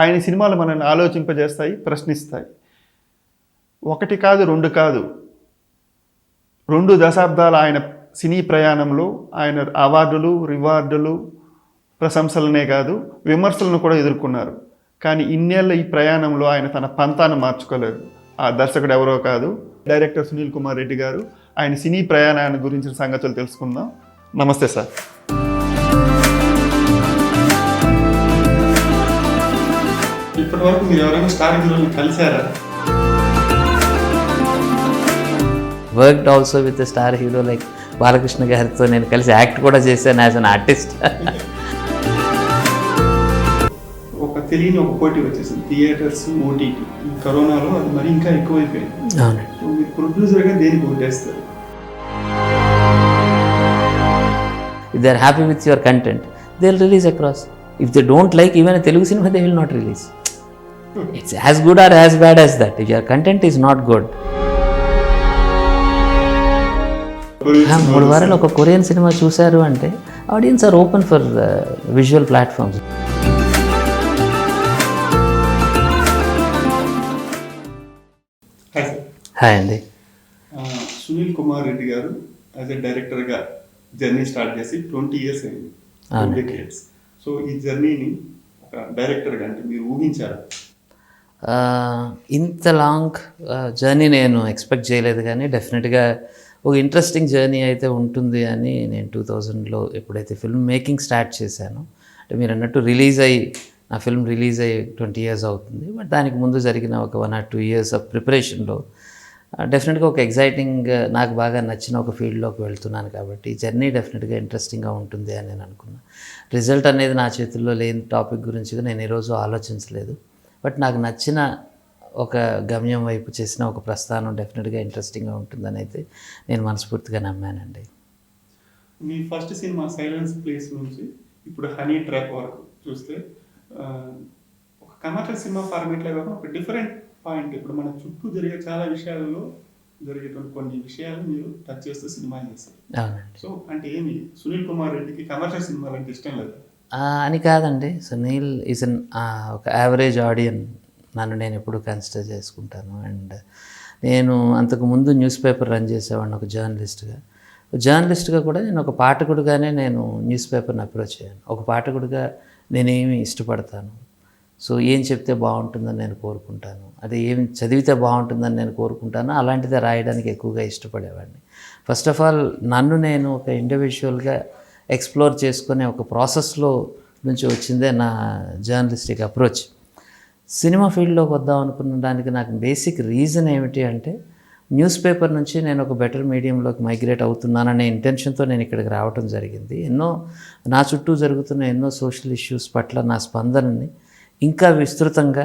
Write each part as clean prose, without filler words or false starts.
ఆయన సినిమాలు మనల్ని ఆలోచింపజేస్తాయి, ప్రశ్నిస్తాయి. ఒకటి కాదు, రెండు కాదు, 2 దశాబ్దాల ఆయన సినీ ప్రయాణంలో ఆయన అవార్డులు, రివార్డులు, ప్రశంసలనే కాదు విమర్శలను కూడా ఎదుర్కొన్నారు. కానీ ఇన్నేళ్ళ ఈ ప్రయాణంలో ఆయన తన పంతాన్ని మార్చుకోలేదు. ఆ దర్శకుడు ఎవరో కాదు, డైరెక్టర్ సునీల్ కుమార్ రెడ్డి గారు. ఆయన సినీ ప్రయాణాన్ని గురించిన సంగతులు తెలుసుకుందాం. నమస్తే సార్. ఇప్పటి వరకు మీరు ఎవరైనా స్టార్ హీరోని కలిసారా? Worked also with star hero like Balakrishna గారితో నేను కలిసి యాక్ట్ కూడా చేశాను యాజ్ అన్ ఆర్టిస్ట్. ఒక తెలియని ఒక పోటీ వచ్చేసింది, థియేటర్స్, ఓటీటీ. ఈ కరోనాలో అది మరి ఇంకా ఎక్కువైపోయింది. అవునండి. సో మీరు ప్రొడ్యూసర్గా దేనికి ఓటేస్తారు? If they are happy with your content, they will release across. If they don't like even a Telugu cinema, they will not release. It's as good or as bad as that. If your content is not good. 3 వారాలు ఒక Korean cinema చూశారు అంటే audience are open for visual platforms. Hi అండి. సునీల్ కుమార్ రెడ్డి గారు as a డైరెక్టర్గా journey start చేసి 20 years అయింది. So ఈ జర్నీని ఒక డైరెక్టర్గా అంటే మీరు ఊహించారా? ఇంత లాంగ్ జర్నీ నేను ఎక్స్పెక్ట్ చేయలేదు, కానీ డెఫినెట్గా ఒక ఇంట్రెస్టింగ్ జర్నీ అయితే ఉంటుంది అని నేను 2000లో ఎప్పుడైతే ఫిల్మ్ మేకింగ్ స్టార్ట్ చేశానో, అంటే మీరు అన్నట్టు నా ఫిల్మ్ రిలీజ్ అయ్యి 20 years అవుతుంది. బట్ దానికి ముందు జరిగిన ఒక 1 or 2 years ఆఫ్ ప్రిపరేషన్లో డెఫినెట్గా ఒక ఎగ్జైటింగ్, నాకు బాగా నచ్చిన ఒక ఫీల్డ్లోకి వెళ్తున్నాను కాబట్టి జర్నీ డెఫినెట్గా ఇంట్రెస్టింగ్గా ఉంటుంది అని నేను అనుకున్నాను. రిజల్ట్ అనేది నా చేతుల్లో లేని టాపిక్ గురించి నేను ఈరోజు ఆలోచించలేదు. బట్ నాకు నచ్చిన ఒక గమ్యం వైపు చేసిన ఒక ప్రస్థానం డెఫినెట్గా ఇంట్రెస్టింగ్గా ఉంటుందని అయితే నేను మనస్ఫూర్తిగా నమ్మానండి. మీ ఫస్ట్ సినిమా సైలెన్స్ ప్లేస్ నుంచి ఇప్పుడు హనీ ట్రాప్ వరకు చూస్తే ఒక కమర్షియల్ సినిమా ఫార్మేట్లో కాకుండా ఒక డిఫరెంట్ పాయింట్, ఇప్పుడు మన చుట్టూ జరిగే చాలా విషయాలలో జరిగేటువంటి కొన్ని విషయాలు మీరు టచ్ చేస్తూ సినిమా చేస్తారు. సో అంటే ఏమి సునీల్ కుమార్ రెడ్డికి కమర్షియల్ సినిమాలు అంటే ఇష్టం లేదు అని కాదండి. సునీల్ ఈజ్ ఒక యావరేజ్ ఆడియన్ నన్ను నేను ఎప్పుడు కన్సిడర్ చేసుకుంటాను. అండ్ నేను అంతకుముందు న్యూస్ పేపర్ రన్ చేసేవాడిని ఒక జర్నలిస్ట్గా కూడా నేను ఒక పాఠకుడిగానే నేను న్యూస్ పేపర్ని అప్రోచ్ అయ్యాను. ఒక పాఠకుడిగా నేనేమి ఇష్టపడతాను, సో ఏం చెప్తే బాగుంటుందని నేను కోరుకుంటాను, అదే ఏం చదివితే బాగుంటుందని నేను కోరుకుంటాను, అలాంటిదే రాయడానికి ఎక్కువగా ఇష్టపడేవాడిని. ఫస్ట్ ఆఫ్ ఆల్ నన్ను నేను ఒక ఇండివిజువల్గా ఎక్స్ప్లోర్ చేసుకునే ఒక ప్రాసెస్లో నుంచి వచ్చిందే నా జర్నలిస్టిక్ అప్రోచ్. సినిమా ఫీల్డ్లోకి వద్దాం అనుకున్న దానికి నాకు బేసిక్ రీజన్ ఏమిటి అంటే, న్యూస్ పేపర్ నుంచి నేను ఒక బెటర్ మీడియంలోకి మైగ్రేట్ అవుతున్నాననే ఇంటెన్షన్తో నేను ఇక్కడికి రావడం జరిగింది. నా చుట్టూ జరుగుతున్న ఎన్నో సోషల్ ఇష్యూస్ పట్ల నా స్పందనని ఇంకా విస్తృతంగా,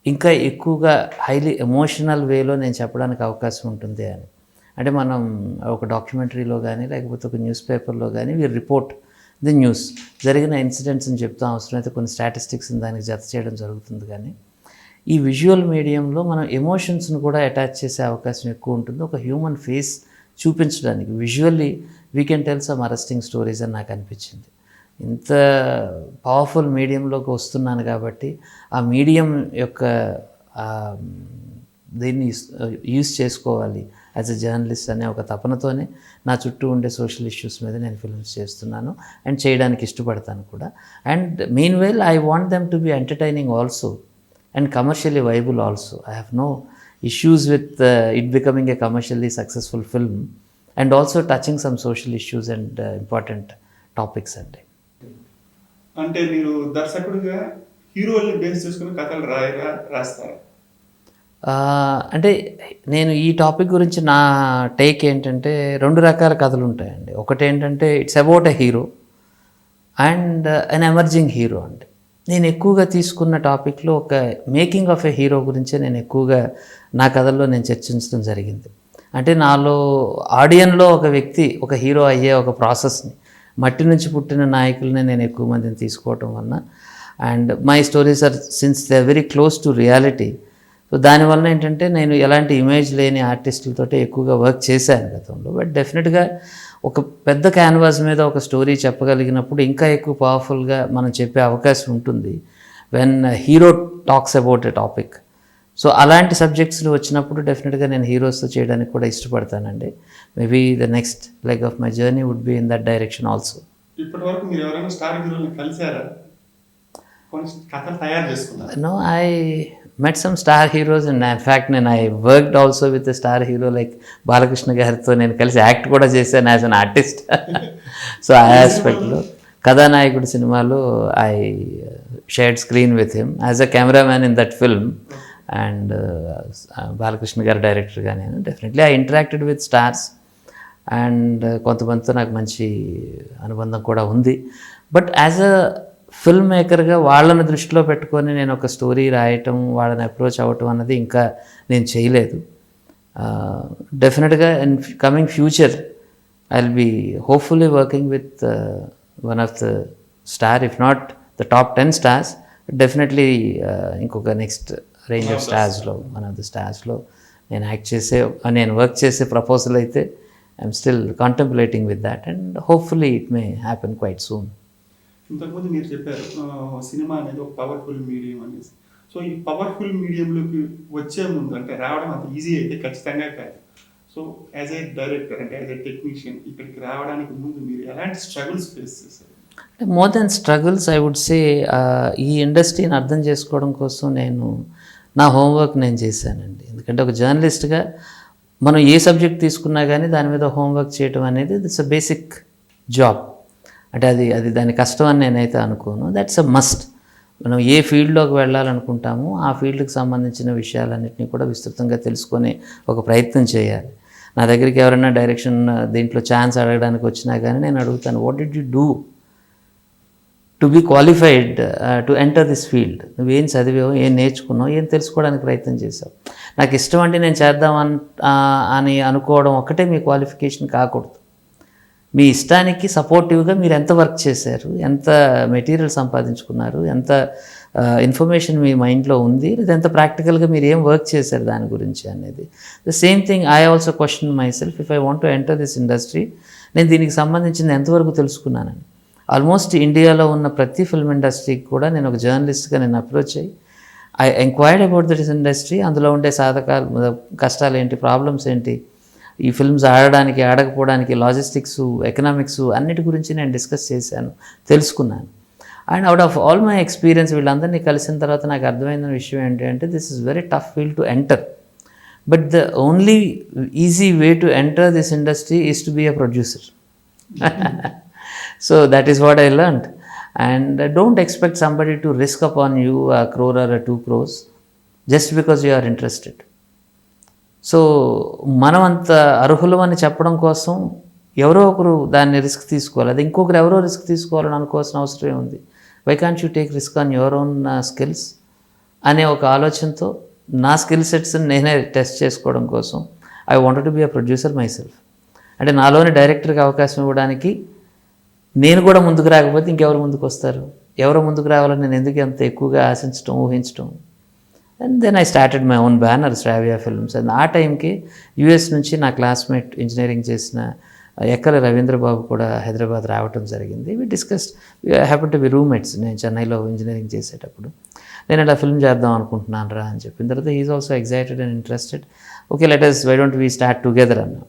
ఇంకా ఎక్కువగా హైలీ ఎమోషనల్ వేలో నేను చెప్పడానికి అవకాశం ఉంటుంది అని. అంటే మనం ఒక డాక్యుమెంటరీలో కానీ లేకపోతే ఒక న్యూస్ పేపర్లో కానీ వీ రిపోర్ట్ ది న్యూస్, జరిగిన ఇన్సిడెంట్స్ని చెప్తాం, అవసరమైతే కొన్ని స్టాటిస్టిక్స్ని దానికి జత చేయడం జరుగుతుంది. కానీ ఈ విజువల్ మీడియంలో మనం ఎమోషన్స్ని కూడా అటాచ్ చేసే అవకాశం ఎక్కువ ఉంటుంది. ఒక హ్యూమన్ ఫేస్ చూపించడానికి visually we can tell some arresting stories అని నాకు అనిపించింది. ఇంత పవర్ఫుల్ మీడియంలోకి వస్తున్నాను కాబట్టి ఆ మీడియం యొక్క దీన్ని యూజ్ చేసుకోవాలి యాజ్ ఎ జర్నలిస్ట్ అనే ఒక తపనతోనే నా చుట్టూ ఉండే సోషల్ ఇష్యూస్ మీద నేను ఫిల్మ్స్ చేస్తున్నాను అండ్ చేయడానికి ఇష్టపడతాను కూడా. And mean well I want them to be entertaining also and commercially viable also. I have no issues with it becoming a commercially successful film and also touching some social issues and important topics అండి. అంటే మీరు దర్శకుడిగా హీరోల్ని base చేసుకుని కథలు రాస్తారా? అంటే నేను ఈ టాపిక్ గురించి నా టేక్ ఏంటంటే, 2 రకాల కథలు ఉంటాయండి. ఒకటి ఏంటంటే it's about a hero and an emerging hero. అంటే నేను ఎక్కువగా తీసుకున్న టాపిక్లో ఒక మేకింగ్ ఆఫ్ ఎ హీరో గురించే నేను ఎక్కువగా నా కథల్లో నేను చర్చించడం జరిగింది. అంటే నాలో ఆడియన్లో ఒక వ్యక్తి ఒక హీరో అయ్యే ఒక ప్రాసెస్ని, మట్టి నుంచి పుట్టిన నాయకులనే నేను ఎక్కువ మందిని తీసుకోవటం వలన, and my stories are since they are very close to reality. So దానివల్ల ఏంటంటే నేను ఎలాంటి ఇమేజ్ లేని ఆర్టిస్టులతో ఎక్కువగా వర్క్ చేశాను గతంలో. బట్ డెఫినెట్గా ఒక పెద్ద క్యాన్వాస్ మీద ఒక స్టోరీ చెప్పగలిగినప్పుడు ఇంకా ఎక్కువ పవర్ఫుల్గా మనం చెప్పే అవకాశం ఉంటుంది. When hero talks about a topic. So అలాంటి సబ్జెక్ట్స్లో వచ్చినప్పుడు డెఫినెట్గా నేను హీరోస్తో చేయడానికి కూడా ఇష్టపడతానండి. Maybe the next leg of my journey would be in that direction also. ఇప్పటి వరకు మీరు ఎవరైనా స్టార్ హీరోని కలిసారా? కొన్ని కథలు తయారు చేసుకున్నారు. No, I met some star heroes and in fact I worked also with a star hero like Balakrishna గారితో నేను కలిసి యాక్ట్ కూడా చేశాను యాజ్ అన్ ఆర్టిస్ట్. సో ఆ ఆస్పెక్ట్లో కథానాయకుడు సినిమాలో I shared screen with him as a cameraman in that film. And Balakrishna గారు డైరెక్టర్గా నేను definitely I interacted with stars and కొంతమందితో నాకు మంచి అనుబంధం కూడా ఉంది. బట్ యాజ్ అ ఫిల్మ్ మేకర్గా వాళ్ళని దృష్టిలో పెట్టుకొని నేను ఒక స్టోరీ రాయటం, వాళ్ళని అప్రోచ్ అవ్వటం అన్నది ఇంకా నేను చేయలేదు. డెఫినెట్గా in coming future I will be hopefully working with one of the star, if not the top 10 stars, definitely ఇంకొక నెక్స్ట్ రేంజ్ ఆఫ్ స్టార్స్లో వన్ ఆఫ్ ద స్టార్స్లో నేను వర్క్ చేసే ప్రపోజల్ అయితే I'm still contemplating with that and hopefully it may happen quite soon. ఇంతకుముందు మీరు చెప్పారు cinema అనేది ఒక పవర్ఫుల్ మీడియం అనేసి. సో ఈ పవర్ఫుల్ మీడియంలోకి వచ్చే ముందు అంటే రావడం అంత ఈజీ అయితే ఖచ్చితంగా కాదు. సో యాజ్ ఏ డైరెక్టర్ అంటే యాజ్ ఏ టెక్నీషియన్ ఇక్కడికి రావడానికి ముందు మీరు ఎలాంటి స్ట్రగుల్స్ ఫేస్ చేశారు? More than struggles I would say ఈ ఇండస్ట్రీని అర్థం చేసుకోవడం కోసం నేను నా హోంవర్క్ నేను చేశానండి. ఎందుకంటే ఒక జర్నలిస్ట్గా మనం ఏ సబ్జెక్ట్ తీసుకున్నా కానీ దాని మీద హోంవర్క్ చేయడం అనేది ఇట్స్ అ బేసిక్ జాబ్. అంటే అది దాని కష్టం అని నేనైతే అనుకోను. That's a must. మనం ఏ ఫీల్డ్లోకి వెళ్ళాలనుకుంటామో ఆ ఫీల్డ్కి సంబంధించిన విషయాలన్నింటినీ కూడా విస్తృతంగా తెలుసుకొని ఒక ప్రయత్నం చేయాలి. నా దగ్గరికి ఎవరైనా డైరెక్షన్ దీంట్లో ఛాన్స్ అడగడానికి వచ్చినా కానీ నేను అడుగుతాను, what did you do to be qualified to enter this field? నువ్వేం చదివావు, ఏం నేర్చుకున్నావు, ఏం తెలుసుకోవడానికి ప్రయత్నం చేసావు? నాకు ఇష్టం అంటే నేను అని అనుకోవడం ఒక్కటే మీ క్వాలిఫికేషన్ కాకూడదు. మీ ఇష్టానికి సపోర్టివ్గా మీరు ఎంత వర్క్ చేశారు, ఎంత మెటీరియల్ సంపాదించుకున్నారు, ఎంత ఇన్ఫర్మేషన్ మీ మైండ్లో ఉంది, లేదా ఎంత ప్రాక్టికల్గా మీరు ఏం వర్క్ చేశారు దాని గురించి అనేది. The same thing I also question my self, if I want to enter this industry నేను దీనికి సంబంధించింది ఎంతవరకు తెలుసుకున్నానని. ఆల్మోస్ట్ ఇండియాలో ఉన్న ప్రతి ఫిల్మ్ ఇండస్ట్రీకి కూడా నేను ఒక జర్నలిస్ట్గా నేను అప్రోచ్ అయ్యి I enquired about this industry. అందులో ఉండే సాధకాలు, కష్టాలు ఏంటి, ప్రాబ్లమ్స్ ఏంటి, ఈ ఫిల్మ్స్ ఆడడానికి ఆడకపోవడానికి లాజిస్టిక్స్, ఎకనామిక్స్ అన్నిటి గురించి నేను డిస్కస్ చేశాను, తెలుసుకున్నాను. And out of all my experience వీళ్ళందరినీ కలిసిన తర్వాత నాకు అర్థమైన విషయం ఏంటంటే this is very tough field to enter, but the only easy way to enter this industry is to be a producer. So that is what I learned. And don't expect somebody to risk upon you a crore or a 2 crores just because you are interested. So మనం అంత అర్హులం అని చెప్పడం కోసం ఎవరో ఒకరు దాన్ని risk తీసుకోవాలి. అది ఇంకొకరు ఎవరో రిస్క్ తీసుకోవాలని అనుకోవాల్సిన అవసరం ఉంది. Why can't you take risk on your own skills అనే ఒక ఆలోచనతో నా స్కిల్ సెట్స్ని నేనే టెస్ట్ చేసుకోవడం కోసం I wanted to be a producer myself. అంటే నాలోని డైరెక్టర్కి అవకాశం ఇవ్వడానికి నేను కూడా ముందుకు రాకపోతే ఇంకెవరు ముందుకు వస్తారు? ఎవరు ముందుకు రావాలని నేను ఎందుకు అంత ఎక్కువగా ఆశించడం, ఊహించడం. And then I started my own banner Shravya films. And ఆ టైంకి యుఎస్ నుంచి నా క్లాస్మేట్ ఇంజనీరింగ్ చేసిన ఎక్కల రవీంద్రబాబు కూడా హైదరాబాద్ రావటం జరిగింది. We discussed, we happen to be roommates. నేను చెన్నైలో ఇంజనీరింగ్ చేసేటప్పుడు నేను ఇలా ఫిల్మ్ చేద్దాం అనుకుంటున్నాను రా అని చెప్పిన తర్వాత he's also excited and interested. Okay, let us why don't we start together అన్నా.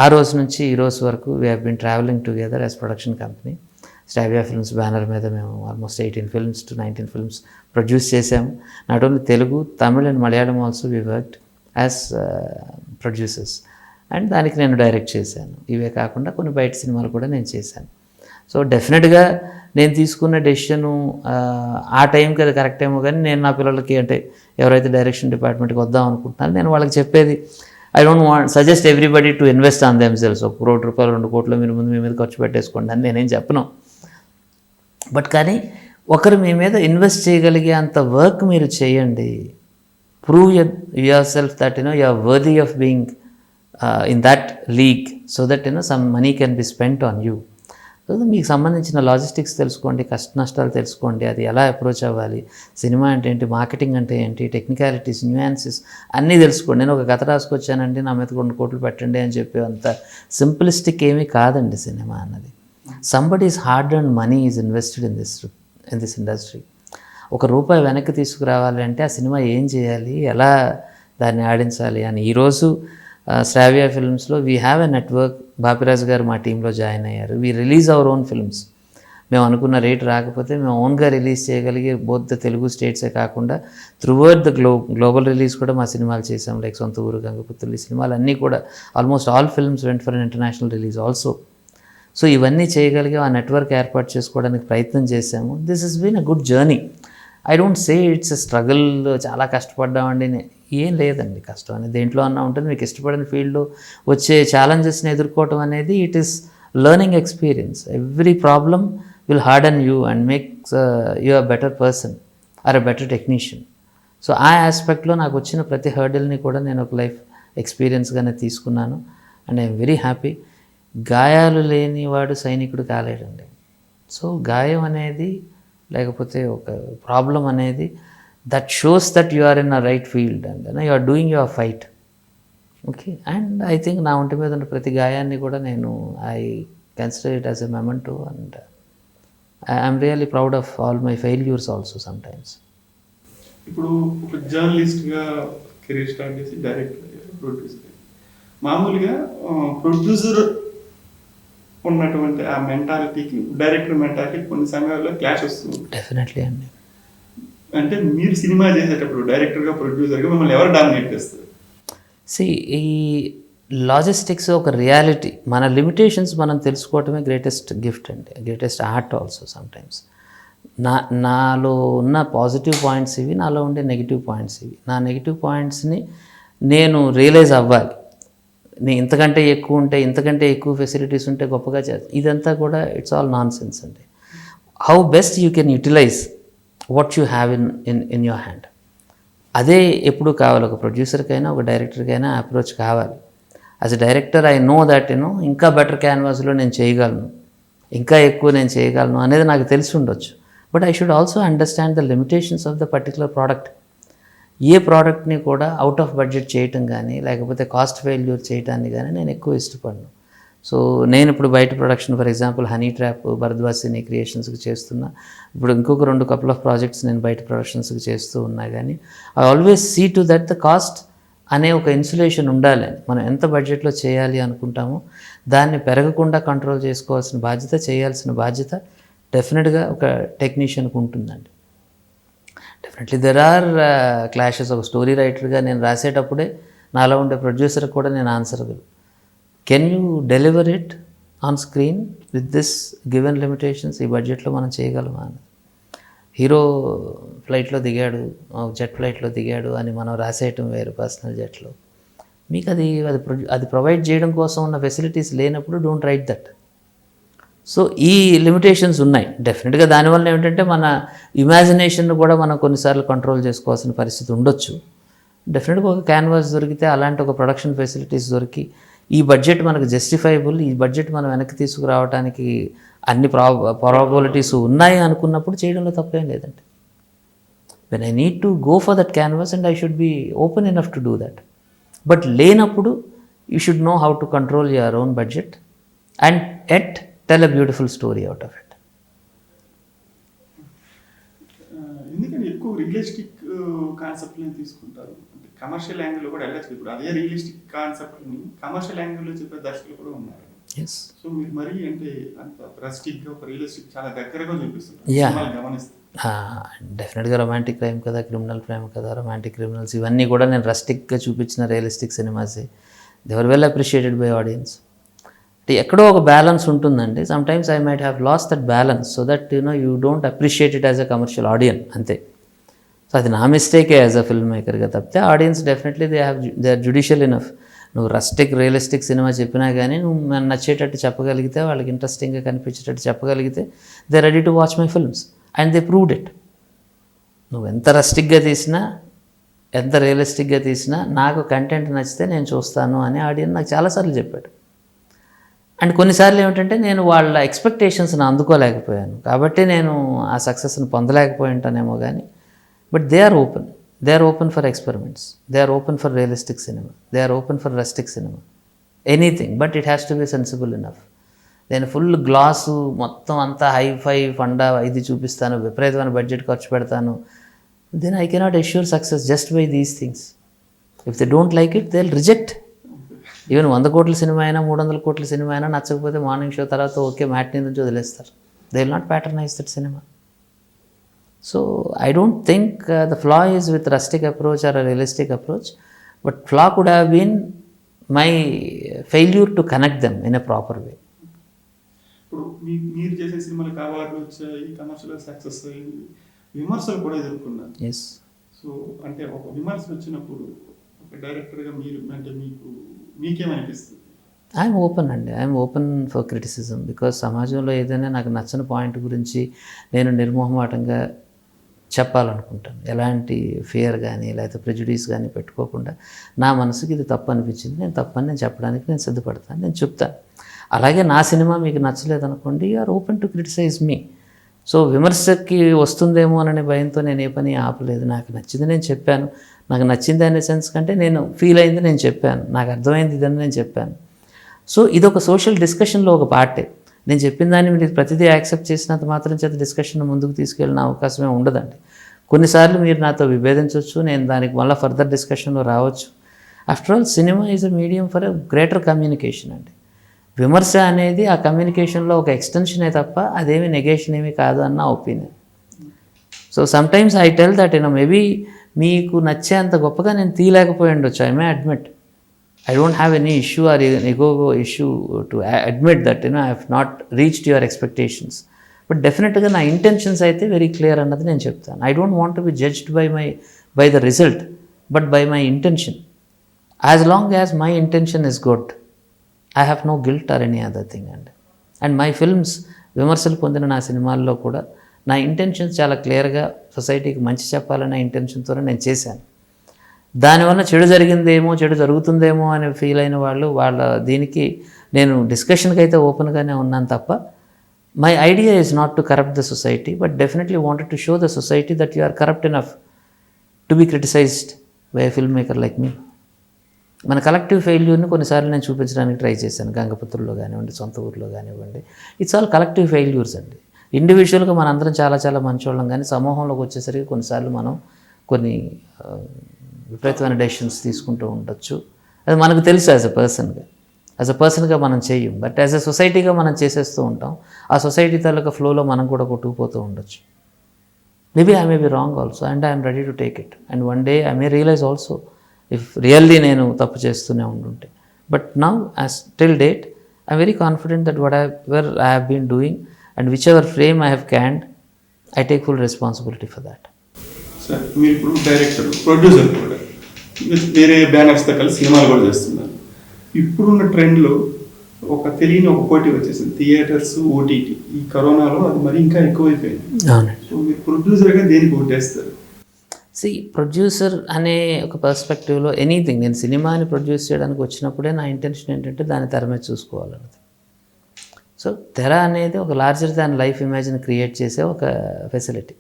ఆ రోజు నుంచి ఈ రోజు వరకు we have been travelling together as production company. Shravya films banner మీద మేము almost 18 films to 19 films produce చేసాము. Not only Telugu, Tamil and Malayalam also we worked as producers. And దానికి నేను డైరెక్ట్ చేశాను. ఇవే కాకుండా కొన్ని బయట సినిమాలు కూడా నేను చేశాను. సో డెఫినెట్గా నేను తీసుకున్న డెసిషను ఆ టైంకి అది కరెక్ట్ ఏమో, కానీ నేను నా పిల్లలకి అంటే ఎవరైతే డైరెక్షన్ డిపార్ట్మెంట్కి వద్దాం అనుకుంటున్నారో నేను వాళ్ళకి చెప్పేది, I don't want suggest everybody to invest on themselves. 1 crore రూపాయలు 2 crores మీరు ముందు మీ మీద ఖర్చు పెట్టేసుకోండి అని నేనేం చెప్పను. బట్ కానీ ఒకరు మీ మీద ఇన్వెస్ట్ చేయగలిగే అంత వర్క్ మీరు చేయండి. Prove yourself that you are worthy of being in that league, so that some money can be spent on you. So మీకు సంబంధించిన లాజిస్టిక్స్ తెలుసుకోండి, కష్ట నష్టాలు తెలుసుకోండి, అది ఎలా అప్రోచ్ అవ్వాలి, సినిమా అంటే ఏంటి, మార్కెటింగ్ అంటే ఏంటి, టెక్నికాలిటీస్, న్యూయాన్సెస్ అన్నీ తెలుసుకోండి. నేను ఒక కథ రాసుకొచ్చానండి, నా మీద 2 crores పెట్టండి అని చెప్పి అంత సింప్లిస్టిక్ ఏమీ కాదండి సినిమా అన్నది. Somebody's hard and money is invested in this industry. ఒక రూపాయి వెనక్కి తీసుకురావాలి అంటే ఆ సినిమా ఏం చేయాలి, ఎలా దాన్ని ఆడించాలి అని. ఈరోజు శ్రావ్య ఫిల్మ్స్లో we have a network. Bapiraju garu మా టీంలో జాయిన్ అయ్యారు. We release our own films. మేము అనుకున్న రేట్ రాకపోతే మేము ఓన్గా రిలీజ్ చేయగలిగే బోత్ ద తెలుగు స్టేట్సే కాకుండా త్రూఅవుట్ ద గ్లోబల్ రిలీజ్ కూడా మా సినిమాలు చేసాం. లైక్ సొంత ఊరు, గంగపుత్రులు, ఈ సినిమాలు అన్నీ కూడా almost all films went for international release also. So ఇవన్నీ చేయగలిగే ఆ నెట్వర్క్ ఏర్పాటు చేసుకోవడానికి ప్రయత్నం చేశాము. This is been a good journey. I don't say it's a struggle, చాలా కష్టపడ్డామండి. ఏం లేదండి, కష్టం అనేది దేంట్లో అన్నా ఉంటుంది. మీకు ఇష్టపడిన ఫీల్డ్లో వచ్చే ఛాలెంజెస్ని ఎదుర్కోవటం అనేది it is learning experience. Every problem will Harden you and makes you a better person are a better technician. So ఆ ఆస్పెక్ట్లో నాకు వచ్చిన ప్రతి హర్డిల్ని కూడా నేను ఒక లైఫ్ ఎక్స్పీరియన్స్గానే తీసుకున్నాను. And I'm very happy. గాయాలు లేనివాడు సైనికుడు కాలేడండి. సో గాయం అనేది లేకపోతే ఒక ప్రాబ్లం అనేది that shows that you are in a right field and you are doing your fight. Okay, and I think నా ఒంటి మీద ఉన్న ప్రతి గాయాన్ని కూడా నేను I consider it as a memento and I'm really proud of all my failures also sometimes. ఇప్పుడు ఒక జర్నలిస్ట్గా కెరీర్ స్టార్ట్ చేసి డైరెక్టర్, ప్రొడ్యూసర్. మామూలుగా ప్రొడ్యూసర్ ఉన్నటువంటి ఆ మెంటాలిటీకి డైరెక్టర్ మెంటాలిటీకి కొన్ని సమయాల్లో క్లాష్ వస్తుంది. డెఫినెట్లీ అండి. అంటే మీరు సినిమా చేసేటప్పుడు డైరెక్టర్గా, ప్రొడ్యూసర్గా మిమ్మల్ని ఎవరు డామినేట్ చేస్తారు? ఈ లాజిస్టిక్స్ ఒక రియాలిటీ. మన లిమిటేషన్స్ మనం తెలుసుకోవటమే గ్రేటెస్ట్ గిఫ్ట్ అండి, గ్రేటెస్ట్ ఆర్ట్ ఆల్సో సమ్టైమ్స్. నాలో ఉన్న పాజిటివ్ పాయింట్స్ ఇవి, నాలో ఉండే నెగిటివ్ పాయింట్స్ ఇవి. నా నెగిటివ్ పాయింట్స్ని నేను రియలైజ్ అవ్వాలి. నేను ఇంతకంటే ఎక్కువ ఉంటే, ఇంతకంటే ఎక్కువ ఫెసిలిటీస్ ఉంటే గొప్పగా చేస్తాను. ఇదంతా కూడా ఇట్స్ ఆల్ నాన్ సెన్స్ అండి. How best you can utilize what you have in your hand. అదే ఎప్పుడు కావాలి. ఒక ప్రొడ్యూసర్కైనా ఒక డైరెక్టర్కైనా అప్రోచ్ కావాలి. As a director I know that ఇంకా బెటర్ క్యాన్వాస్లో నేను చేయగలను, ఇంకా ఎక్కువ నేను చేయగలను అనేది నాకు తెలిసి ఉండొచ్చు. But I should also understand the limitations of the particular product. ఏ ప్రోడక్ట్ని కూడా అవుట్ ఆఫ్ బడ్జెట్ చేయటం కానీ లేకపోతే కాస్ట్ ఫెయిల్యూర్ చేయటాన్ని కానీ నేను ఎక్కువ ఇష్టపడను. సో నేను ఇప్పుడు బయట production, for example honey trap, Bharadwaj cine క్రియేషన్స్కి చేస్తున్నా. ఇప్పుడు ఇంకొక 2 కపుల్ ఆఫ్ ప్రాజెక్ట్స్ నేను బయట ప్రొడక్షన్స్కి చేస్తూ ఉన్నా. కానీ I always see to that the cost అనే ఒక ఇన్సులేషన్ ఉండాలి. మనం ఎంత బడ్జెట్లో చేయాలి అనుకుంటామో దాన్ని పెరగకుండా కంట్రోల్ చేసుకోవాల్సిన బాధ్యత, చేయాల్సిన బాధ్యత డెఫినెట్గా ఒక టెక్నీషియన్కి ఉంటుందండి. Definitely there are clashes. ఒక స్టోరీ రైటర్గా నేను రాసేటప్పుడే నాలో ఉండే ప్రొడ్యూసర్కి కూడా నేను answerable. Can you deliver it on screen with this given limitations? ఈ బడ్జెట్లో మనం చేయగలమా అని. హీరో ఫ్లైట్లో దిగాడు, జెట్ ఫ్లైట్లో దిగాడు అని మనం రాసేయటం వేరు పర్సనల్ జెట్లో. మీకు అది ప్రొవైడ్ చేయడం కోసం ఉన్న ఫెసిలిటీస్ లేనప్పుడు డోంట్ రైట్ దట్. సో ఈ లిమిటేషన్స్ ఉన్నాయి డెఫినెట్గా. దానివల్ల ఏమిటంటే మన ఇమాజినేషన్ కూడా మనం కొన్నిసార్లు కంట్రోల్ చేసుకోవాల్సిన పరిస్థితి ఉండొచ్చు. డెఫినెట్గా ఒక క్యాన్వాస్ దొరికితే, అలాంటి ఒక ప్రొడక్షన్ ఫెసిలిటీస్ దొరికి, ఈ బడ్జెట్ మనకు జస్టిఫైబుల్, ఈ బడ్జెట్ మనం వెనక్కి తీసుకురావడానికి అన్ని ప్రాబబిలిటీస్ ఉన్నాయి అనుకున్నప్పుడు చేయడంలో తప్పేం లేదండి. When I need to go for that canvas and I should be open enough to do that. But లేనప్పుడు you should know how to control your own budget and at tell a beautiful story out of it. ఎందుకంటే ఎక్కువ realistic కాన్సెప్ట్ని తీసుకుంటారు. అంటే commercial యాంగిల్లో కూడా వెళ్ళచ్చు. ఇప్పుడు అదే రియలిస్టిక్ కాన్సెప్ట్ని కమర్షియల్ యాంగిల్లో చెప్పే దర్శకులు కూడా ఉన్నారు. సో మీరు మరీ అంటే అంత రస్టిక్గా ఒక రియలిస్టిక్ చాలా దగ్గరగా చూపిస్తారు గమనిస్తారు. డెఫినెట్గా రొమాంటిక్ క్రైమ్ కదా, క్రిమినల్ ప్రేమ కదా, రొమాంటిక్ క్రిమినల్స్, ఇవన్నీ కూడా నేను రస్టిక్గా చూపించిన రియలిస్టిక్ సినిమాసే. They were well appreciated by audience. అంటే ఎక్కడో ఒక బ్యాలెన్స్ ఉంటుందండి. Sometimes I might have lost that balance so that you don't appreciate it as a commercial audience, అంతే. సో అది నా మిస్టేకే యాజ్ అ ఫిల్మ్ మేకర్గా. తప్పితే audience definitely they are judicial enough. నువ్వు రస్టిక్ రియలిస్టిక్ సినిమా చెప్పినా కానీ నువ్వు నచ్చేటట్టు చెప్పగలిగితే, వాళ్ళకి ఇంట్రెస్టింగ్గా కనిపించేటట్టు చెప్పగలిగితే, they ready to watch my films and they proved it. నువ్వు ఎంత రస్టిక్గా తీసినా, ఎంత రియలిస్టిక్గా తీసినా, నాకు కంటెంట్ నచ్చితే నేను చూస్తాను అని ఆడియన్స్ నాకు చాలాసార్లు చెప్పాడు. అండ్ కొన్నిసార్లు ఏమిటంటే నేను వాళ్ళ ఎక్స్పెక్టేషన్స్ని అందుకోలేకపోయాను కాబట్టి నేను ఆ సక్సెస్ని పొందలేకపోయి ఉంటానేమో కానీ. But they are open for experiments, they are open for realistic cinema, they are open for rustic cinema, anything, but it has to be sensible enough. నేను ఫుల్ గ్లాసు మొత్తం అంతా హైఫై ఫండా ఇది చూపిస్తాను, విపరీతమైన బడ్జెట్ ఖర్చు పెడతాను, then I cannot assure success just by these things. If they don't like it they will reject. Even 100 కోట్ల cinema అయినా 300 కోట్ల సినిమా అయినా నచ్చకపోతే మార్నింగ్ షో తర్వాత ఓకే మ్యాట్నీ నుంచి వదిలేస్తారు. They will not patronize that cinema. So I don't think the flaw is with rustic approach or a realistic approach, but flaw could have been my failure to connect them in a proper way. ఇప్పుడు మీరు చేసే సినిమాలకు అవార్డులు వచ్చాయి, commercial success అయ్యింది, విమర్శలు కూడా ఎదుర్కొన్నారు. ఎస్. సో అంటే ఒక విమర్శ వచ్చినప్పుడు ఒక డైరెక్టర్గా మీరు అంటే మీకేమనిపిస్తుంది? ఐఎమ్ ఓపెన్ అండి, I'm open for criticism. Because సమాజంలో ఏదైనా నాకు నచ్చని పాయింట్ గురించి నేను నిర్మోహమాటంగా చెప్పాలనుకుంటాను. ఎలాంటి ఫియర్ కానీ లేకపోతే ప్రెజుడీస్ కానీ పెట్టుకోకుండా నా మనసుకి ఇది తప్పు అనిపించింది, నేను తప్పని నేను చెప్పడానికి నేను సిద్ధపడతాను, నేను చెప్తాను. అలాగే నా సినిమా మీకు నచ్చలేదనుకోండి, you are open to criticize me. So విమర్శకి వస్తుందేమో అనే భయంతో నేను ఏ పని ఆపలేదు. నాకు నచ్చింది నేను చెప్పాను. నాకు నచ్చింది అనే సెన్స్ కంటే నేను ఫీల్ అయింది నేను చెప్పాను, నాకు అర్థమైంది ఇదని నేను చెప్పాను. సో ఇది ఒక సోషల్ డిస్కషన్లో ఒక పార్టే. నేను చెప్పిన దాన్ని మీరు ప్రతిదీ యాక్సెప్ట్ చేసినంత మాత్రం చేత డిస్కషన్ ముందుకు తీసుకెళ్ళిన అవకాశమే ఉండదండి. కొన్నిసార్లు మీరు నాతో విభేదించవచ్చు, నేను దానికి మళ్ళీ ఫర్దర్ డిస్కషన్లో రావచ్చు. After all cinema is a medium for a greater communication అండి. విమర్శ అనేది ఆ కమ్యూనికేషన్లో ఒక ఎక్స్టెన్షనే తప్ప అదేమి నెగేషన్ ఏమీ కాదు అన్న opinion. So sometimes I tell that maybe మీకు నచ్చేంత గొప్పగా నేను తీయలేకపోయి ఉండొచ్చు. I may admit, I don't have any issue or an ego issue to admit that I have not reached your expectations. But definitely నా intentions అయితే very clear అన్నది నేను చెప్తాను. I don't want to be judged by the result, but by my intention. As long as my intention is good, I have no guilt or any other thing. And my films, విమర్శలు పొందిన నా సినిమాల్లో కూడా నా intentions చాలా క్లియర్గా సొసైటీకి మంచి చెప్పాలనే ఇంటెన్షన్తోనే నేను చేశాను. దానివల్ల చెడు జరిగిందేమో, చెడు జరుగుతుందేమో అని ఫీల్ అయిన వాళ్ళు వాళ్ళ దీనికి నేను డిస్కషన్కి అయితే ఓపెన్గానే ఉన్నాను తప్ప my idea is not to corrupt the society, but definitely wanted to show the society that you are corrupt enough to be criticized by a film maker like me. మన కలెక్టివ్ ఫెయిల్యూర్ని కొన్నిసార్లు నేను చూపించడానికి ట్రై చేశాను. గంగపుత్రుల్లో కానివ్వండి, సొంత ఊరిలో కానివ్వండి. It's all collective failures అండి. ఇండివిజువల్గా మనందరం చాలా చాలా మంచోళ్ళం, కానీ సమూహంలోకి వచ్చేసరికి కొన్నిసార్లు మనం కొన్ని విపరీతమైన డెసిషన్స్ తీసుకుంటూ ఉండొచ్చు. అది మనకు తెలుసు యాజ్ అ పర్సన్గా మనం చేయం, బట్ యాజ్ ఎ సొసైటీగా మనం చేసేస్తూ ఉంటాం. ఆ సొసైటీ తాలూకా ఫ్లోలో మనం కూడా కొట్టుకుపోతూ ఉండొచ్చు. Maybe I may be wrong also and I'm ready to take it. And one day I may realise also if really నేను తప్పు చేస్తూనే ఉంటుంటే. But now as till date I'm very confident that whatever I have been doing and whichever frame I have canned, I take full responsibility for that. Sir మీరు ఇప్పుడు director, producer కూడా వేరే బ్యానర్స్తో కలిసి సినిమాలు కూడా చేస్తున్నారు. ఇప్పుడున్న ట్రెండ్లో ఒక తెలియని ఒక పోటీ వచ్చేసింది, థియేటర్స్, ఓటీటీ. ఈ కరోనాలో అది మరి ఇంకా ఎక్కువైపోయింది. సో మీరు ప్రొడ్యూసర్గా దేనికి ఓటేస్తారు? ప్రొడ్యూసర్ అనే ఒక పర్స్పెక్టివ్లో ఎనీథింగ్, నేను సినిమాని ప్రొడ్యూస్ చేయడానికి వచ్చినప్పుడే నా ఇంటెన్షన్ ఏంటంటే దాన్ని తెర మీద చూసుకోవాలన్నది. సో తెర అనేది ఒక లార్జర్ దాన్ లైఫ్ ఇమేజ్ని క్రియేట్ చేసే ఒక ఫెసిలిటీ.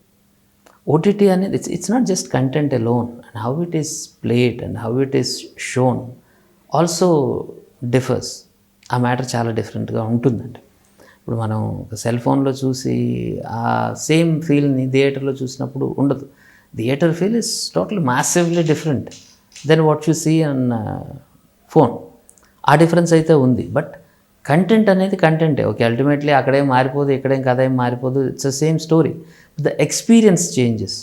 ఓటీటీ అనేది it's not just content alone, and how it is played and how it is shown also differs. ఆ మ్యాటర్ చాలా డిఫరెంట్గా ఉంటుందండి. ఇప్పుడు మనం ఒక సెల్ ఫోన్లో చూసి ఆ సేమ్ ఫీల్ని థియేటర్లో చూసినప్పుడు ఉండదు. Theatre feel is total massively different then what you see on phone. ఆ డిఫరెన్స్ అయితే ఉంది, బట్ కంటెంట్ అనేది కంటెంటే. ఓకే, అల్టిమేట్లీ అక్కడేం మారిపోదు, ఇక్కడేం కథ ఏం మారిపోదు, it's the same story, the experience changes.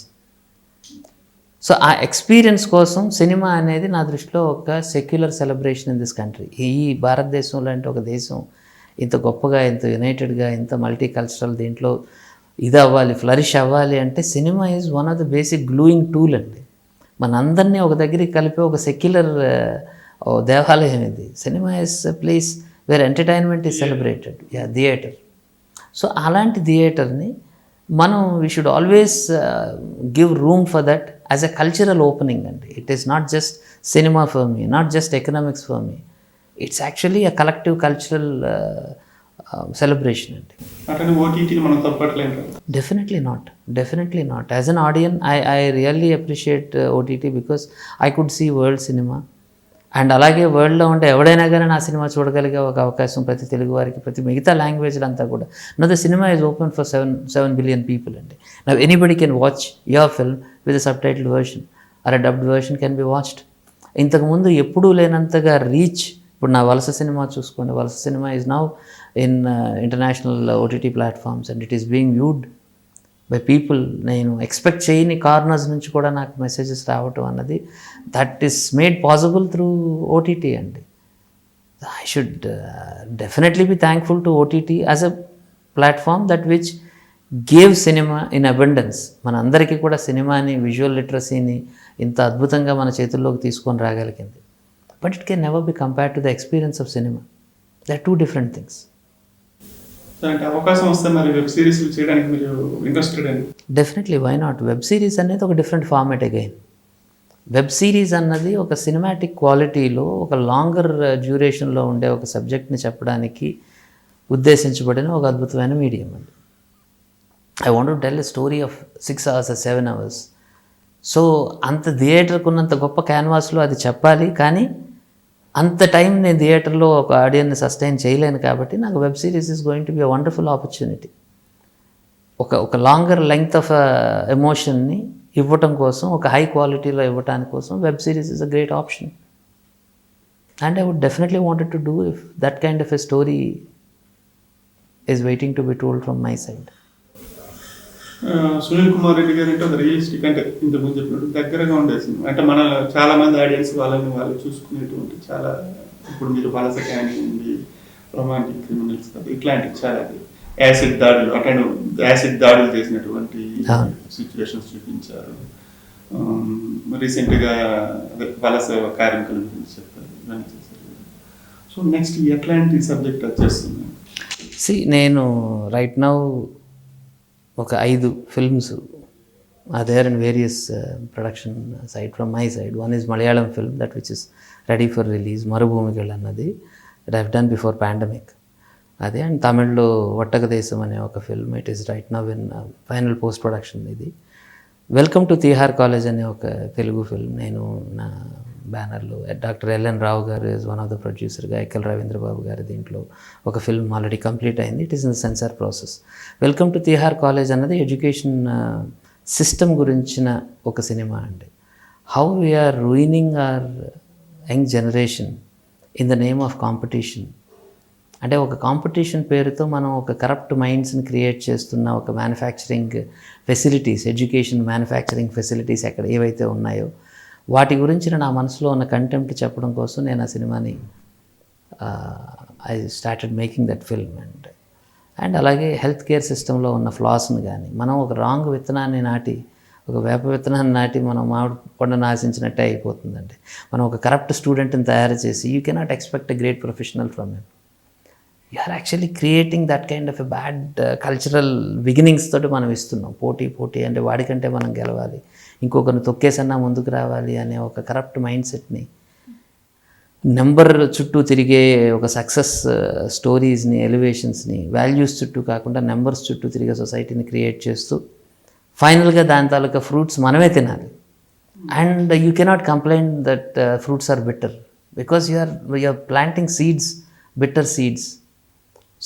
So ఆ ఎక్స్పీరియన్స్ కోసం సినిమా అనేది నా దృష్టిలో ఒక secular celebration in this country. ఈ భారతదేశంలో అంటే ఒక దేశం ఇంత గొప్పగా, ఇంత యునైటెడ్గా, ఇంత మల్టీ కల్చరల్ దీంట్లో ఇది అవ్వాలి, ఫ్లరిష్ అవ్వాలి అంటే cinema is one of the basic gluing tool అండి. మనందరినీ ఒక దగ్గరికి కలిపే ఒక సెక్యులర్ దేవాలయం ఇది. Cinema is a place where entertainment is celebrated. Theatre. So అలాంటి థియేటర్ని మనం we should always give room for that as a cultural opening అండి. It is not just cinema for me, not just economics for me, it's actually a collective cultural celebration అండి. Definitely not. As an audience, I really appreciate OTT because I could see world cinema. And అలాగే వరల్డ్లో ఉండే ఎవడైనా కానీ నా cinema చూడగలిగే ఒక అవకాశం ప్రతి తెలుగు వారికి, ప్రతి మిగతా లాంగ్వేజ్లు అంతా కూడా. No the cinema is open for 7 billion people అండి. Now anybody can watch your film with subtitle version or a dubbed version can be watched. ఇంతకుముందు ఎప్పుడూ లేనంతగా రీచ్. ఇప్పుడు నా వలస సినిమా చూసుకోండి, Valasa cinema is now in international OTT platforms and it is being viewed by people. నేను expect చేయని corners నుంచి కూడా నాకు మెసేజెస్ రావటం అన్నది that is made possible through OTT అండి. I should definitely be thankful to OTT as a platform that which gave cinema in abundance. మన అందరికీ కూడా సినిమాని, విజువల్ లిటరసీని ఇంత అద్భుతంగా మన చేతుల్లోకి తీసుకొని రాగలిగింది. But it can never be compared to the experience of cinema. They are 2 different things. అంటే అవకాశం వస్తే మరి వెబ్ సిరీస్లు చేయడానికి మీరు ఇంట్రెస్టెడ్ అండి? Definitely, why not. Web series అనేది ఒక different format again. Web series అన్నది ఒక సినిమాటిక్ క్వాలిటీలో, ఒక లాంగర్ డ్యూరేషన్లో ఉండే ఒక సబ్జెక్ట్ని చెప్పడానికి ఉద్దేశించబడిన ఒక అద్భుతమైన మీడియం అండి. I want to tell a story of 6 hours or 7 hours. So అంత థియేటర్కి ఉన్నంత గొప్ప క్యాన్వాస్లో అది చెప్పాలి, కానీ అంత టైం నేను థియేటర్లో ఒక ఆడియన్ని సస్టైన్ చేయలేను. కాబట్టి నాకు web series is going to be a wonderful opportunity. ఒక లాంగర్ లెంగ్త్ ఆఫ్ ఎమోషన్ని ఇవ్వటం కోసం, ఒక హై క్వాలిటీలో ఇవ్వటానికి కోసం web series is a great option. And I would definitely wanted to do if that kind of a story is waiting to be told from my side. Sunil Kumar Reddy garu అంటే ఒక realistic, అంటే ఇంతకుముందు చెప్పినట్టు దగ్గరగా ఉండే సినిమా. అంటే మన చాలా మంది ఆడియన్స్ వాళ్ళు చూసుకునేటువంటి చాలా, ఇప్పుడు మీరు వలస కానివ్వండి, రొమాంటిక్ క్రిమినల్స్ ఇట్లాంటివి చాలా యాసిడ్ దాడులు, అటెండ్ యాసిడ్ దాడులు చేసినటువంటి సిచ్యువేషన్స్ చూపించారు. రీసెంట్గా వలస కార్మికుల గురించి చెప్పారు, ఇవన్నీ చేశారు. సో నెక్స్ట్ ఎట్లాంటి సబ్జెక్ట్ వచ్చేస్తుంది? నేను రైట్ నౌ ఒక 5 films are there in various production side from my side. One is Malayalam film that which is ready for release, Marubhumigal annadi, that I've done before pandemic. Ade, and Tamillo Vattaga Desam ane oka film, it is right now in final post production idi. Welcome to Tihar College ane oka Telugu film. Nenu na banner లో doctor LN రావు గారు is one of the ప్రొడ్యూసర్గా, ఎక్కల్ రవీంద్ర బాబు గారు దీంట్లో ఒక film already complete అయింది. It is in the censor process. Welcome to Tihar college అన్నది education system గురించిన ఒక సినిమా అండి. How we are ruining our young generation in the name of competition. అంటే ఒక కాంపిటీషన్ పేరుతో మనం ఒక కరప్ట్ మైండ్స్ని క్రియేట్ చేస్తున్న ఒక manufacturing facilities, education manufacturing facilities ఎక్కడ ఏవైతే ఉన్నాయో వాటి గురించిన నా మనసులో ఉన్న కంటెంప్ట్ చెప్పడం కోసం నేను ఆ సినిమాని I started making that film. And అలాగే హెల్త్ కేర్ సిస్టంలో ఉన్న ఫ్లాస్ని కానీ, మనం ఒక రాంగ్ విత్తనాన్ని నాటి, ఒక వేప విత్తనాన్ని నాటి మనం మామిడి పండును ఆశించినట్టే అయిపోతుందండి. మనం ఒక కరప్ట్ స్టూడెంట్ని తయారు చేసి you cannot expect a great professional from him. You are actually creating that kind of a bad cultural beginnings తోటి మనం ఇస్తున్నాం. పోటీ అంటే వాడికంటే మనం గెలవాలి, ఇంకొకరిని తొక్కేసన్నా ముందుకు రావాలి అనే ఒక కరప్ట్ మైండ్ సెట్ని, నెంబర్ చుట్టూ తిరిగే ఒక సక్సెస్ స్టోరీస్ని, ఎలివేషన్స్ని, వాల్యూస్ చుట్టూ కాకుండా నెంబర్స్ చుట్టూ తిరిగే సొసైటీని క్రియేట్ చేస్తూ ఫైనల్గా దాని తాలూకా ఫ్రూట్స్ మనమే తినాలి. And you cannot complaint that fruits are bitter because you are planting seeds, bitter seeds.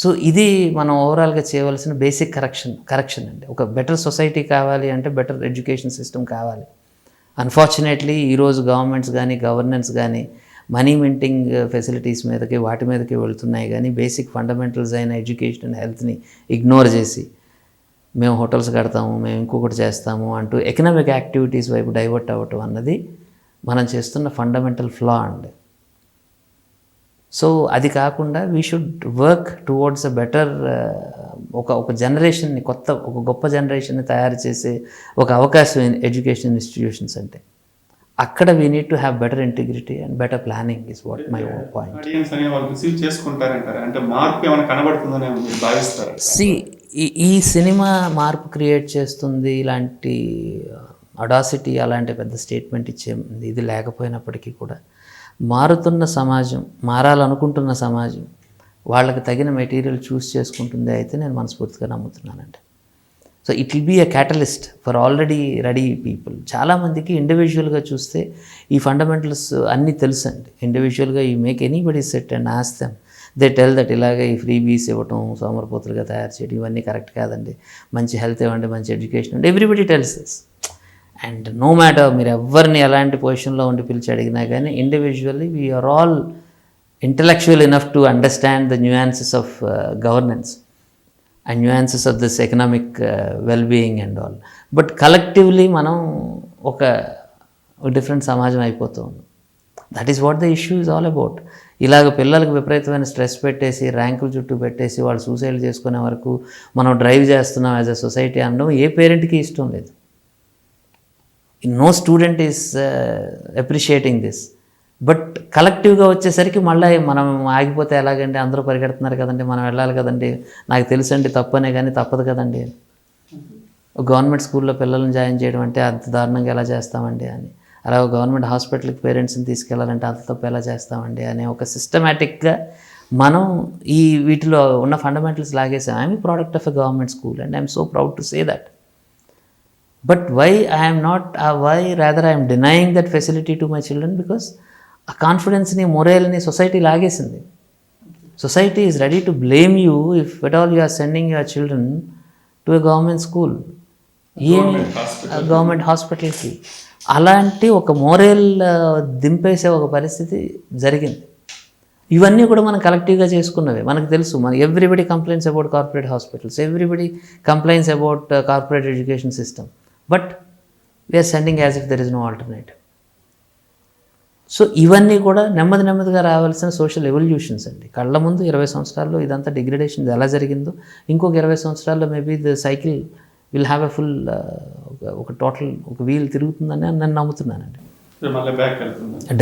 So ఇది మనం ఓవరాల్గా చేయవలసిన బేసిక్ కరెక్షన్ అండి. ఒక బెటర్ సొసైటీ కావాలి అంటే బెటర్ ఎడ్యుకేషన్ సిస్టమ్ కావాలి. అన్ఫార్చునేట్లీ ఈరోజు గవర్నమెంట్స్ కానీ, గవర్నెన్స్ కానీ మనీ మింటింగ్ ఫెసిలిటీస్ మీదకి, వాటి మీదకి వెళుతున్నాయి. కానీ బేసిక్ ఫండమెంటల్స్ అయిన ఎడ్యుకేషన్ అండ్ హెల్త్ని ఇగ్నోర్ చేసి మేము హోటల్స్ కడతాము, మేము ఇంకొకటి చేస్తాము అంటూ ఎకనామిక్ యాక్టివిటీస్ వైపు డైవర్ట్ అవ్వటం అన్నది మనం చేస్తున్న ఫండమెంటల్ ఫ్లా అండి. సో అది కాకుండా we should work towards a better, ఒక జనరేషన్ని, ఒక గొప్ప జనరేషన్ని తయారు చేసే ఒక అవకాశం ఎడ్యుకేషన్ ఇన్స్టిట్యూషన్స్ అంటే. అక్కడ we need to have better integrity and better planning is what my point. Audience అనే వాళ్ళు రిసీవ్ చేసుకుంటారంటారు, అంటే మార్పు ఏమైనా కనబడుతుందని మీరు భావిస్తారు? ఈ సినిమా మార్పు క్రియేట్ చేస్తుంది, ఇలాంటి అడాసిటీ, అలాంటి పెద్ద స్టేట్మెంట్ ఇచ్చే ఇది లేకపోయినప్పటికీ కూడా మారుతున్న సమాజం, మారాలనుకుంటున్న సమాజం వాళ్ళకి తగిన మెటీరియల్ చూస్ చేసుకుంటుంది అయితే నేను మనస్ఫూర్తిగా నమ్ముతున్నానండి. So it will be a catalyst for already ready people. చాలామందికి ఇండివిజువల్గా చూస్తే ఈ ఫండమెంటల్స్ అన్నీ తెలుసండి. ఇండివిజువల్గా you make anybody set and ask them, they tell that ఇలాగే ఈ ఫ్రీ బీస్ ఇవ్వటం, సోమరపోతులుగా తయారు చేయడం ఇవన్నీ కరెక్ట్ కాదండి, మంచి హెల్త్ ఇవ్వండి, మంచి ఎడ్యుకేషన్ ఇవ్వండి, everybody tells this. And no matter మీరు ఎవరిని ఎలాంటి పొజిషన్లో ఉండి పిలిచి అడిగినా కానీ individually we are all intellectual enough to understand the nuances of governance and nuances of this economic well-being and all. But collectively మనం ఒక డిఫరెంట్ సమాజం అయిపోతాం. That is what the issue is all about. ఇలాగ పిల్లలకు విపరీతమైన స్ట్రెస్ పెట్టేసి ర్యాంకుల చుట్టూ పెట్టేసి వాళ్ళు సూసైడ్ చేసుకునే వరకు మనం డ్రైవ్ చేస్తున్నాం యాజ్ అ సొసైటీ అనడం ఏ పేరెంట్కి ఇష్టం లేదు. No student is appreciating this. But కలెక్టివ్గా వచ్చేసరికి మళ్ళీ మనం ఆగిపోతే ఎలాగండి, అందరూ పరిగెడుతున్నారు కదండి, మనం వెళ్ళాలి కదండి, నాకు తెలుసండి తప్పనే కానీ తప్పదు కదండి. గవర్నమెంట్ స్కూల్లో పిల్లల్ని జాయిన్ చేయడం అంటే అంత దారుణంగా ఎలా చేస్తామండి అని, అలాగే గవర్నమెంట్ హాస్పిటల్కి పేరెంట్స్ని తీసుకెళ్లాలంటే అంత తప్పు ఎలా చేస్తామండి అనే ఒక సిస్టమేటిక్గా మనం ఈ వీటిలో ఉన్న ఫండమెంటల్స్ లాగేసాం. I'm product of a government school and I'm so proud to say that. But why I'm not, why rather I'm denying that facility to my children, because ఆ కాన్ఫిడెన్స్ని, మొరల్ని సొసైటీ లాగేసింది. Society is ready to blame you if at all you are sending your children to a government school, ఏమి government హాస్పిటల్కి. అలాంటి ఒక moral దింపేసే ఒక పరిస్థితి జరిగింది. ఇవన్నీ కూడా మనం కలెక్టివ్గా చేసుకున్నవే. మనకు తెలుసు, మన everybody complaints about corporate hospitals, everybody complaints about corporate education system, but we are sending as if there is no alternative. So ఇవన్నీ కూడా నెమ్మదిగా రావాల్సిన సోషల్ ఎవల్యూషన్స్ అండి. కళ్ళ ముందు 20 సంవత్సరాల్లో ఇదంతా డిగ్రేడేషన్ ఎలా జరిగిందో ఇంకొక 20 సంవత్సరాల్లో maybe the cycle will have a full ఒక టోటల్ ఒక వీల్ తిరుగుతుందని నేను నమ్ముతున్నానండి.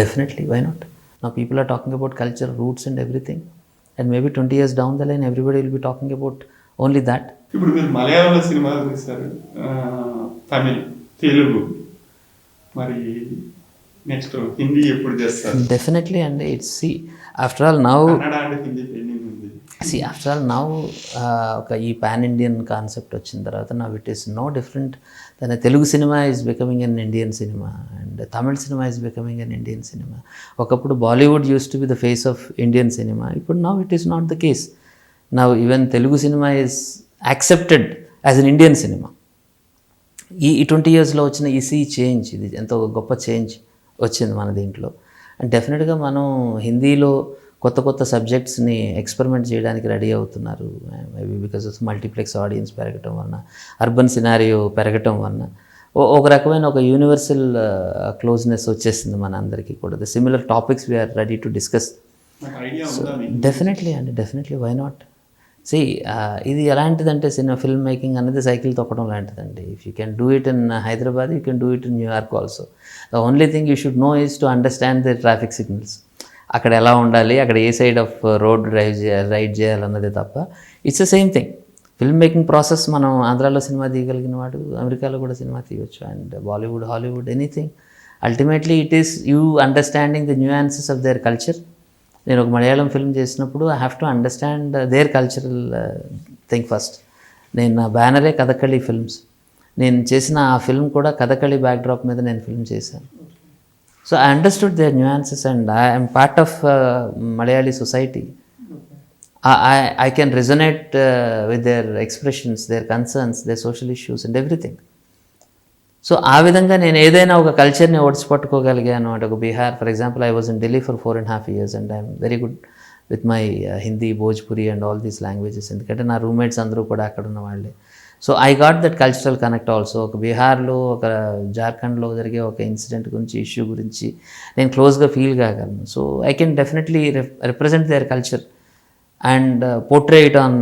Definitely, why not? Now people are talking about culture, roots and everything, and maybe 20 years down the line everybody will be talking about only that. ఇప్పుడు మీరు మలయాళంలో సినిమాలు తీశారు, తమిళ్, తెలుగు, మరి నెక్స్ట్ హిందీ ఎప్పుడు చేస్తారు? డెఫినెట్లీ అండి. It's after all now after all now ఒక ఈ పాన్ ఇండియన్ కాన్సెప్ట్ వచ్చిన తర్వాత now it is no different than Telugu cinema is becoming an Indian cinema and Tamil cinema is becoming an Indian cinema. ఒకప్పుడు Bollywood used to be the face of Indian cinema, ఇప్పుడు now it is not the case. Now even Telugu cinema is accepted as an Indian cinema. ఈ 20 yearsలో వచ్చిన ఈ change, ఇది ఎంతో గొప్ప change వచ్చింది మన దీంట్లో. అండ్ డెఫినెట్గా మనం హిందీలో కొత్త సబ్జెక్ట్స్ని ఎక్స్పెరిమెంట్ చేయడానికి రెడీ అవుతున్నారు. Maybe because of multiplex audience పెరగటం వలన, అర్బన్ సినారియో పెరగటం వలన ఒక రకమైన ఒక యూనివర్సల్ క్లోజ్నెస్ వచ్చేసింది మన అందరికీ కూడా. The similar topics we are ready to discuss. Definitely అండి, డెఫినెట్లీ, వై నాట్? ఇది ఎలాంటిదంటే ఫిల్మ్ మేకింగ్ అనేది సైకిల్ తొక్కడం లాంటిదండి. If you can do it in Hyderabad, you can do it in New York also. The only thing you should know is to understand the traffic signals, అక్కడ ఎలా ఉండాలి, అక్కడ ఏ సైడ్ ఆఫ్ రోడ్ రైడ్ చేయాలన్నదే తప్ప it's the same thing. Film making process మనం ఆంధ్రాలో cinema తీయగలిగిన వాడు అమెరికాలో కూడా సినిమా తీయవచ్చు, and Bollywood, Hollywood, anything. Ultimately it is you understanding the nuances of their culture. నేను ఒక మలయాళం ఫిల్మ్ చేసినప్పుడు I have to understand their cultural thing first. నేను నా బ్యానరే కథకళి ఫిల్మ్స్. నేను చేసిన ఆ ఫిల్మ్ కూడా కథకళి బ్యాక్డ్రాప్ మీద నేను ఫిల్మ్ చేశాను. So I understood their nuances and I'm part of Malayali society. I can resonate with their expressions, their concerns, their social issues and everything. So ఆ విధంగా నేను ఏదైనా ఒక కల్చర్ని ఓడిచి పట్టుకోగలిగాను అంటే ఒక Bihar, for example, I was in Delhi for 4.5 years and I'm very good with my Hindi, Bhojpuri and all these languages. ఎందుకంటే నా రూమ్మేట్స్ అందరూ కూడా అక్కడ ఉన్న వాళ్ళే. So I got that cultural connect also. ఒక బీహార్లో, ఒక జార్ఖండ్లో జరిగే ఒక ఇన్సిడెంట్ గురించి, ఇష్యూ గురించి నేను క్లోజ్గా ఫీల్ కాగలను. So I can definitely represent their culture and portray it on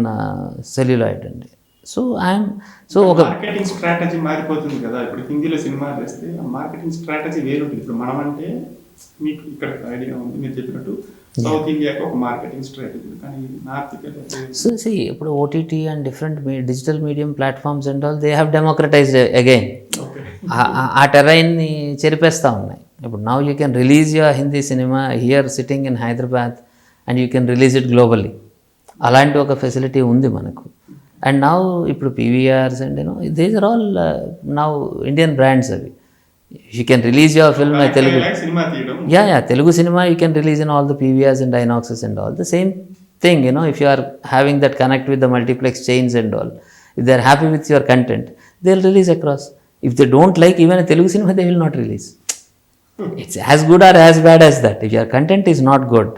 celluloid అండి. సో ఒక మార్కెటింగ్ స్ట్రాటజీ మారిపోతుంది కదా. ఇప్పుడు హిందీలో సినిమా చేస్తే ఆ మార్కెటింగ్ స్ట్రాటజీ వేరుంటుంది. ఇప్పుడు మనం అంటే మీకు ఇక్కడ ఐడియా ఉంది, మీరు చెప్పినట్టు సౌత్ ఇండియాకి ఒక మార్కెటింగ్ స్ట్రాటజీ, కానీ నార్త్ ఇప్పుడు OTT and different digital medium platforms and all they have democratized again. ఆ టెరైన్ని చెరిపేస్తూ ఉన్నాయి. ఇప్పుడు now you can release your Hindi cinema here sitting in Hyderabad and you can release it globally. అలాంటి ఒక ఫెసిలిటీ ఉంది మనకు. అండ్ నౌ ఇప్పుడు PVRs and these are all now Indian brands అవి. You can release your film Telugu, cinema తీయడం yeah Telugu cinema you can release in all the PVRs and INOXes and all the same thing, if you are having that connect with the multiplex chains and all, if they are happy with your content, they will release across. If they don't like even a Telugu cinema, they will not release. It's as good or as bad as that. If your content is not good,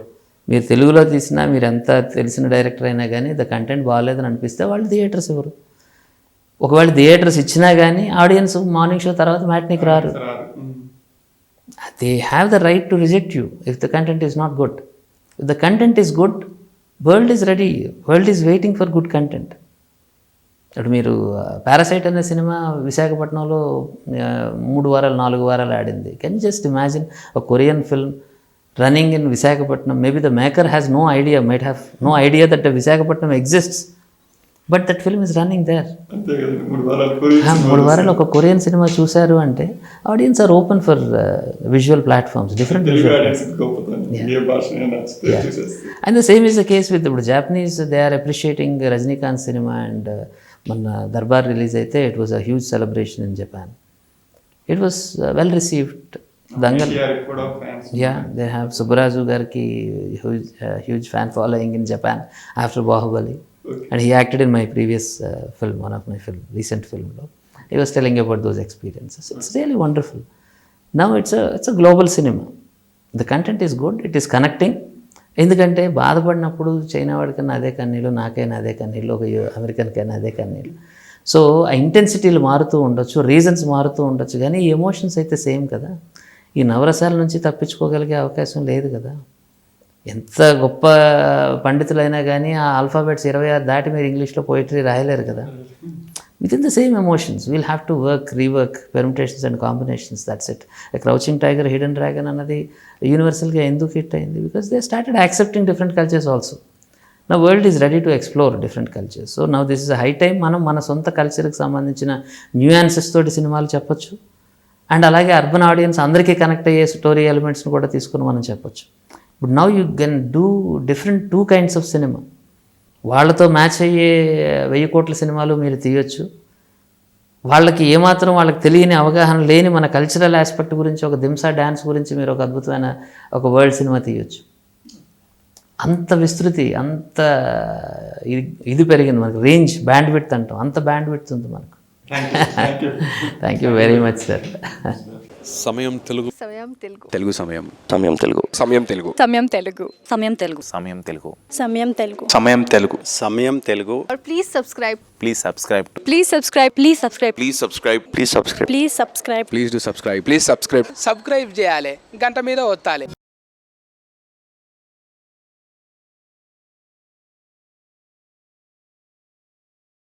మీరు తెలుగులో తీసినా మీరు ఎంత తెలిసిన director అయినా కానీ the content బాగాలేదని అనిపిస్తే వాళ్ళు థియేటర్స్ ఇవ్వరు. ఒకవేళ థియేటర్స్ ఇచ్చినా కానీ ఆడియన్స్ మార్నింగ్ షో తర్వాత మ్యాట్నీకి రారు. They have the right to reject you if the content is not good. If the content is good, world is ready, world is waiting for good content. ఇప్పుడు మీరు parasite అనే cinema విశాఖపట్నంలో 3 వారాలు 4 వారాలు ఆడింది. Can just imagine a Korean film running in Visakhapatnam. Maybe the maker has no idea, might have no idea that the Visakhapatnam exists, but that film is running there. అంతే కదా, 3 వారాలు 3 వారాలు ఒక కొరియన్ సినిమా చూశారు అంటే audience are open for visual platforms, different and the same is the case with ఇప్పుడు Japanese. They are appreciating Rajinikanth cinema and మన Darbar release అయితే it was a huge celebration in Japan. It was well received. Dangal, yeah, they have Subbarazu garki huge fan following in Japan after Bahubali. Okay. And he acted in my previous film, one of my recent film. He was telling about those experiences. It's really wonderful. Now it's a global cinema. The content is good, it is connecting. ఎందుకంటే బాధపడినప్పుడు China వాడికన్నా అదే కన్నీళ్ళు, నాకైనా అదే కన్నీళ్ళు, ఒక అమెరికన్కైనా అదే కన్నీళ్ళు. సో ఆ ఇంటెన్సిటీలు మారుతూ ఉండొచ్చు, రీజన్స్ మారుతూ ఉండొచ్చు, కానీ ఈ ఎమోషన్స్ అయితే సేమ్ కదా. ఈ నవరసాల నుంచి తప్పించుకోగలిగే అవకాశం లేదు కదా. ఎంత గొప్ప పండితులైనా కానీ ఆ ఆల్ఫాబెట్స్ 26 దాటి మీరు ఇంగ్లీష్లో పోయిటరీ రాయలేరు కదా. Within the same emotions we'll have to work, rework, permutations and combinations, that's it. Crouching Tiger, Hidden Dragon అన్నది యూనివర్సల్గా ఎందుకు హిట్ అయింది? Because they started accepting different cultures also. నా world is ready to explore different cultures. So now this is high time మనం మన సొంత కల్చర్కి సంబంధించిన nuances తోటి సినిమాలు చెప్పొచ్చు. అండ్ అలాగే అర్బన్ ఆడియన్స్ అందరికీ కనెక్ట్ అయ్యే స్టోరీ ఎలిమెంట్స్ని కూడా తీసుకుని మనం చెప్పొచ్చు. ఇప్పుడు now you can do different 2 kinds of cinema. వాళ్ళతో మ్యాచ్ అయ్యే 1000 కోట్ల సినిమాలు మీరు తీయొచ్చు. వాళ్ళకి ఏమాత్రం వాళ్ళకి తెలియని అవగాహన లేని మన కల్చరల్ ఆస్పెక్ట్ గురించి, ఒక దింసా డ్యాన్స్ గురించి మీరు ఒక అద్భుతమైన ఒక వరల్డ్ సినిమా తీయొచ్చు. అంత విస్తృతి, అంత ఇది పెరిగింది మనకు, రేంజ్, బ్యాండ్ విడ్త్ అంటాం, అంత బ్యాండ్ విడ్త్ ఉంది మనకు. Thank you very much sir. సమయం తెలుగు, సమయం తెలుగు, తెలుగు సమయం, సమయం తెలుగు, సమయం తెలుగు, సమయం తెలుగు, సమయం తెలుగు, సమయం తెలుగు, సమయం తెలుగు, సమయం తెలుగు, సమయం తెలుగు. और please subscribe, Please subscribe. Please subscribe, please subscribe, please subscribe, Please subscribe. Please subscribe. Please do subscribe, please subscribe. Subscribe చేయాలి, గంట మీద ఒత్తాలి.